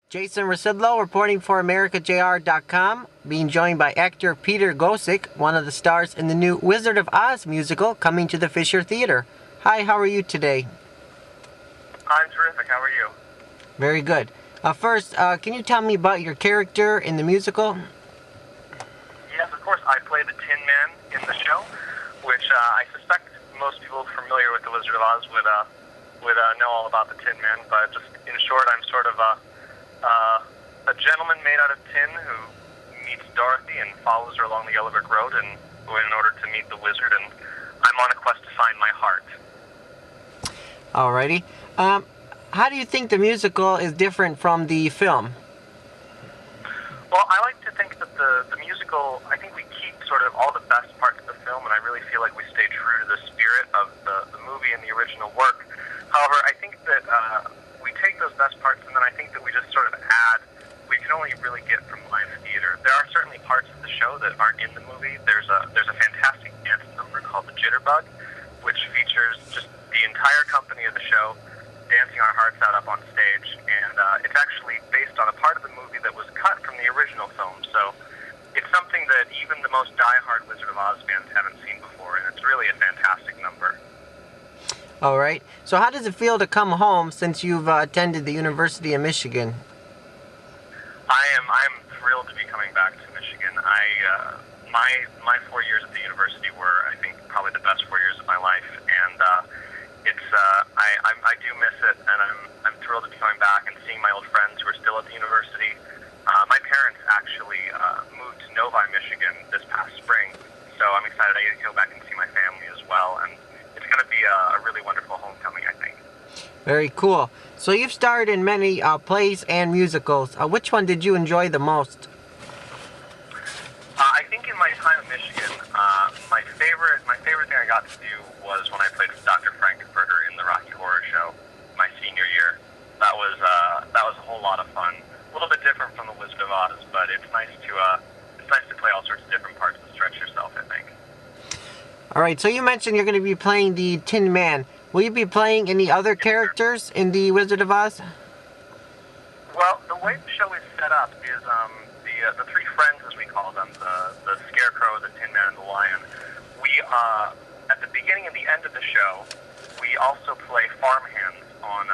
Jason Rzucidlo reporting for AmericaJR.com, being joined by actor Peter Gosik, one of the stars in the new Wizard of Oz musical coming to the Fisher Theater. Hi, how are you today? I'm terrific. How are you? Very good. First, can you tell me about your character in the musical? Yes, of course. I play the Tin Man in the show, which I suspect most people familiar with the Wizard of Oz would know all about the Tin Man. But just in short, I'm sort of a gentleman made out of tin who meets Dorothy and follows her along the Yellow Brick Road in order to meet the wizard, and I'm on a quest to find my heart. Alrighty. How do you think the musical is different from the film? Well, I like to think that the musical, I think we keep sort of all the best parts of the film, and I really feel like we stay true to the spirit of the movie and the original work. However, I think that we take those best parts, and then I think that we just sort of add, we can only really get from live theater. There are certainly parts of the show that aren't in the movie. There's a fantastic dance number called the Jitterbug, which features just the entire company of the show dancing our hearts out up on stage, and it's actually based on a part of the movie that was cut from the original film, so it's something that even the most diehard Wizard of Oz fans haven't seen before, and it's really a fantastic number. Alright, so how does it feel to come home since you've attended the University of Michigan? I'm thrilled to be coming back to Michigan. My 4 years at the university were, I think, probably the best 4 years of my life, and I do miss it, and I'm thrilled to be coming back and seeing my old friends who are still at the university. My parents actually moved to Novi, Michigan this past spring, so I'm excited I get to go back and see my family as well, and it's going to be a really wonderful homecoming, I think. Very cool. So you've starred in many plays and musicals. Which one did you enjoy the most? I think in my time in Michigan, my favorite thing I got to do was when I played Dr. Frankenfurter in the Rocky Horror Show my senior year. That was a whole lot of fun. A little bit different from the Wizard of Oz, but it's nice to play all sorts of different parts and stretch yourself, I think. All right. So you mentioned you're going to be playing the Tin Man. Will you be playing any other characters in the Wizard of Oz? Well, the way the show is set up is the three friends, as we call them, the Scarecrow, the Tin Man, and the Lion. We at the beginning and the end of the show, we also play farmhands on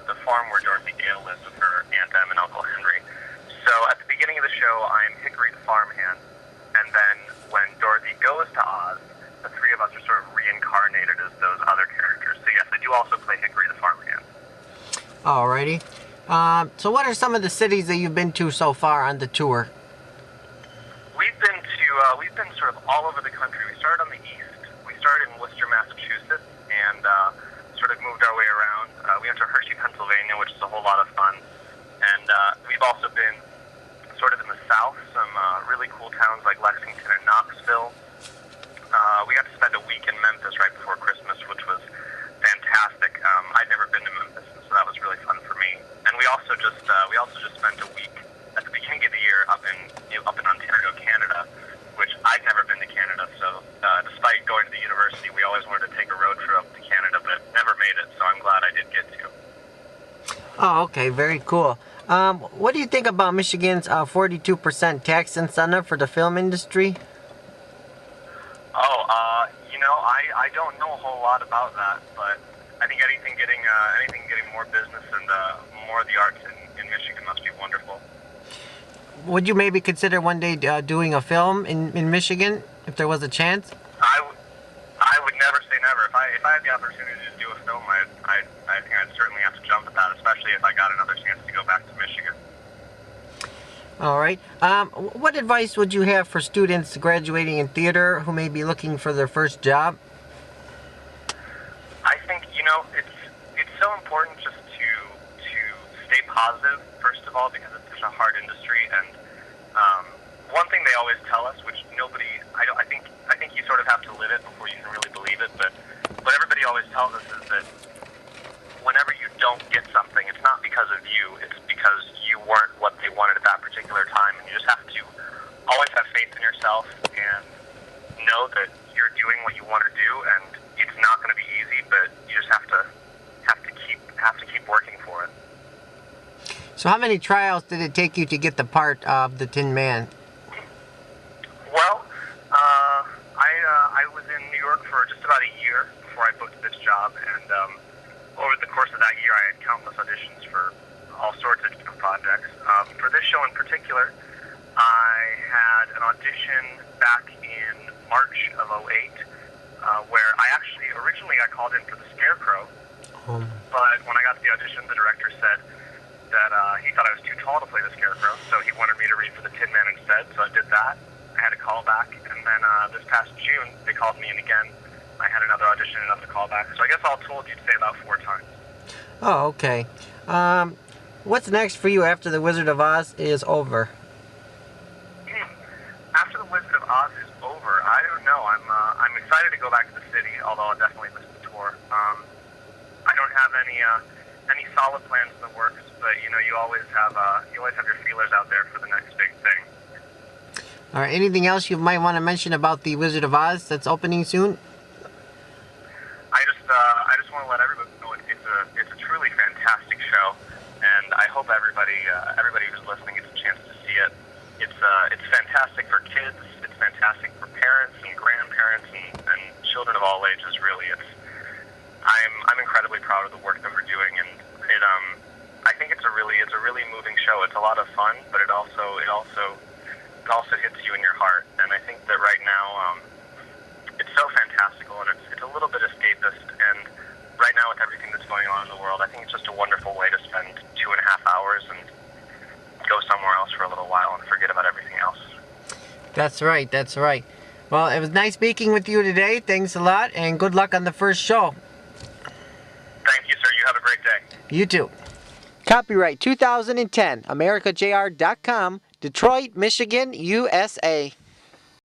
the farm where Dorothy Gale lives with her Aunt Em and Uncle Henry. So at the beginning of the show, I'm Hickory the farmhand, and then when Dorothy goes to Oz, the three of us are sort of reincarnated as those other characters. So yes, I do also play Hickory the farmhand. Alrighty. So what are some of the cities that you've been to so far on the tour? We've been sort of all over the country. We started on the east. We started in Worcester, Massachusetts, and sort of moved our way around. We went to Hershey, Pennsylvania, which is a whole lot of fun. And we've also been sort of in the south, some really cool towns like Lexington and Knoxville. We got to spend a week in Memphis right before Christmas, which was fantastic. I'd never been to Memphis, so that was really fun for me. And we also just spent a week at the beginning of the year up in Ontario, Canada, which I'd never been to Canada. So despite going to the university, we always wanted to take a road trip up to Canada, but never made it. So I'm glad I did get to. Oh, okay, very cool. What do you think about Michigan's 42% tax incentive for the film industry? I don't know a whole lot about that, but I think anything getting more business and more of the arts in Michigan must be wonderful. Would you maybe consider one day doing a film in Michigan if there was a chance? I would never say never. If I had the opportunity to do a film, I think I'd certainly have to jump at that, especially if I got another chance to go back to Michigan. All right. What advice would you have for students graduating in theater who may be looking for their first job? I think, it's so important just to stay positive, first of all, because it's such a hard industry. And one thing they always tell us, which I think you sort of have to live it before you can really believe it, but what everybody always tells us is that whenever you don't get something, it's not because of you, it's because you weren't what they wanted at that particular time, and you just have to always have faith in yourself and know that you're doing what you want to do, and it's not going to be easy, but you just have to keep working for it. So how many trials did it take you to get the part of the Tin Man? Well, I was in New York for just about a year before I booked this job, and over the course of that year, I had countless auditions for all sorts of different projects. For this show in particular, I had an audition back in March of '08, where I actually originally got called in for the Scarecrow, but when I got to the audition, the director said that he thought I was too tall to play the Scarecrow, so he wanted me to read for the Tin Man instead, so I did that. I had a call back, and then this past June, they called me in again. I had another audition and another callback, so I guess all told you'd say about 4 times. Oh, okay. What's next for you after The Wizard of Oz is over? After The Wizard of Oz is over, I don't know. I'm excited to go back to the city, although I'll definitely miss the tour. I don't have any solid plans in the works, but you know, you always have your feelers out there for the next big thing. All right. Anything else you might want to mention about The Wizard of Oz that's opening soon? I just want to let everybody know it's a truly fantastic show, and I hope everybody who's listening gets a chance to see it. It's fantastic for kids. It's fantastic for parents and grandparents and children of all ages. Really, I'm incredibly proud of the work that we're doing, and I think it's a really moving show. It's a lot of fun, but it also hits you in your heart. And I think that right now it's so fantastical, and it's a little bit escapist. And right now, with everything that's going on in the world, I think it's just a wonderful way to spend 2.5 hours and go somewhere else for a little while and forget about everything else. That's right. That's right. Well, it was nice speaking with you today. Thanks a lot, and good luck on the first show. Thank you, sir. You have a great day. You too. Copyright 2010, AmericaJR.com, Detroit, Michigan, USA.